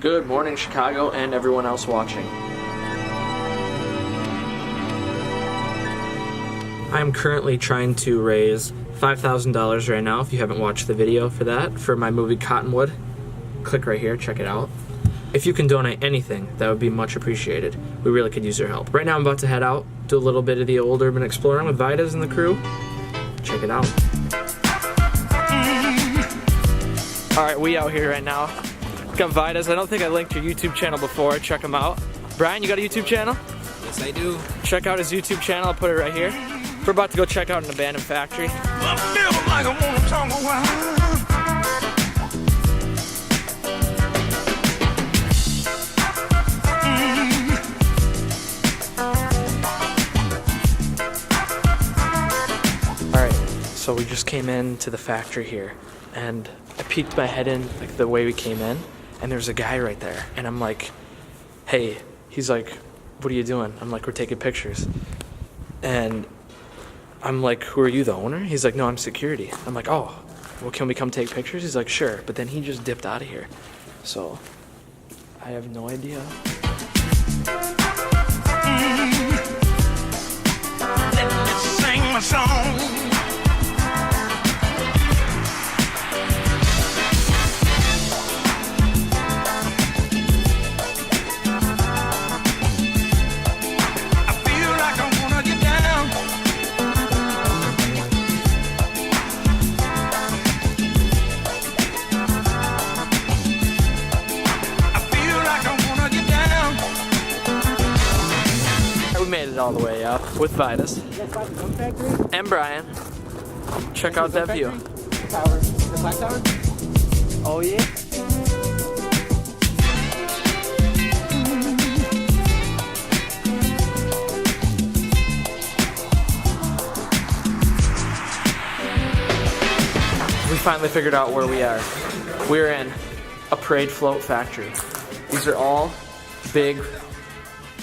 Good morning, Chicago, and everyone else watching. I'm currently trying to raise $5,000 right now, if you haven't watched the video for that, for my movie Cottonwood. Click right here, check it out. If you can donate anything, that would be much appreciated. We really could use your help. Right now I'm about to head out, do a little bit of the old urban exploring with Vaidas and the crew. Check it out. Alright, we out here right now. Got Vaidas. I don't think I linked your YouTube channel before. Check him out. Brian, you got a YouTube channel? Yes, I do. Check out his YouTube channel. I'll put it right here. We're about to go check out an abandoned factory. Alright, so we just came into the factory here, and I peeked my head in like the way we came in, and there's a guy right there, and I'm like, hey, he's like, what are you doing? I'm like, we're taking pictures. And I'm like, who are you, the owner? He's like, no, I'm security. I'm like, oh, well, can we come take pictures? He's like, sure. But then he just dipped out of here. So I have no idea. Let me sing my song. Made it all the way up with Vaidas and Brian. Check out that view. The clock tower? Oh yeah. We finally figured out where we are. We're in a parade float factory. These are all big,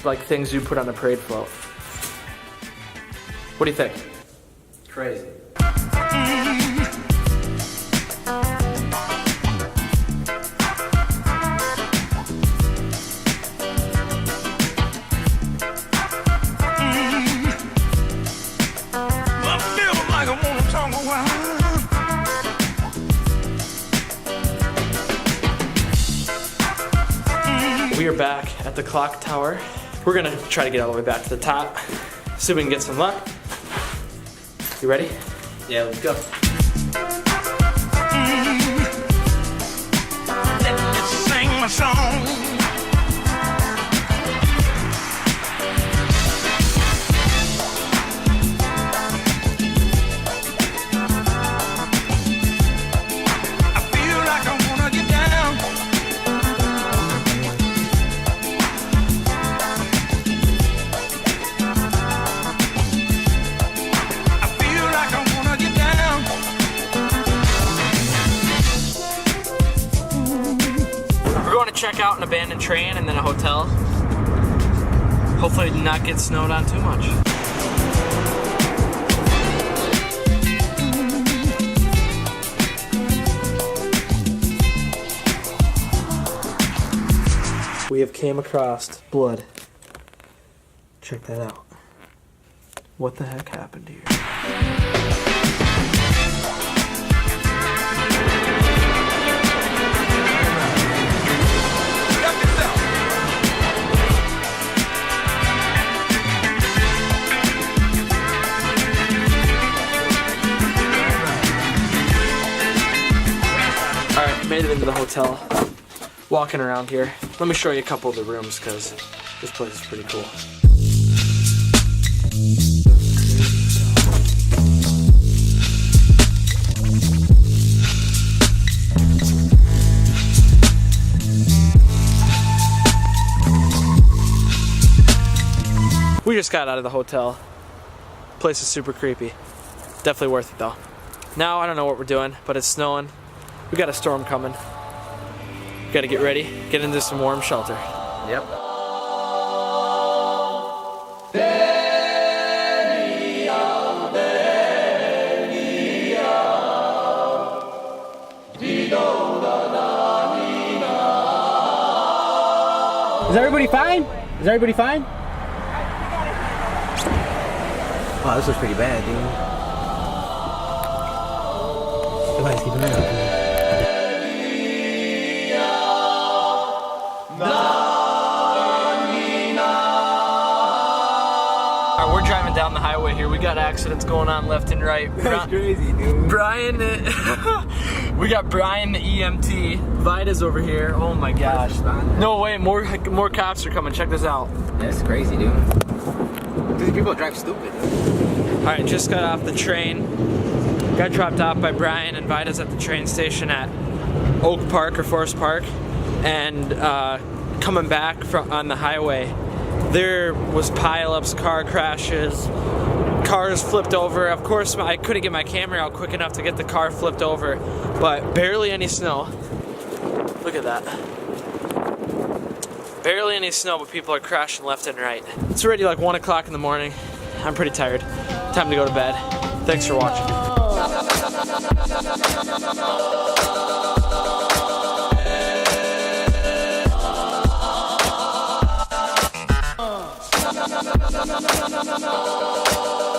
like, things you put on a parade float. What do you think? Crazy. We are back at the clock tower. We're gonna try to get all the way back to the top, see if we can get some luck. You ready? Yeah, let's go. Let me sing my song. Check out an abandoned train and then a hotel. Hopefully not get snowed on too much. We have came across blood. Check that out. What the heck happened here? Made it into the hotel. Walking around here. Let me show you a couple of the rooms because this place is pretty cool. We just got out of the hotel. Place is super creepy. Definitely worth it though. Now I don't know what we're doing, but it's snowing. We got a storm coming. Got to get ready, get into some warm shelter. Yep. Is everybody fine? Is everybody fine? Wow, this looks pretty bad, dude. Everybody's keeping an eye out. Alright, we're driving down the highway here. We got accidents going on left and right. That's crazy, dude. Brian, we got Brian the EMT. Vaidas over here. Oh my gosh. No way, more cops are coming. Check this out. That's crazy, dude. These people drive stupid, dude. Alright, just got off the train. Got dropped off by Brian and Vaidas at the train station at Oak Park or Forest Park. And coming back on the highway, there was pileups, car crashes, cars flipped over. Of course, I couldn't get my camera out quick enough to get the car flipped over, but barely any snow. Look at that. Barely any snow, but people are crashing left and right. It's already like 1 o'clock in the morning. I'm pretty tired. Time to go to bed. Thanks for watching. No.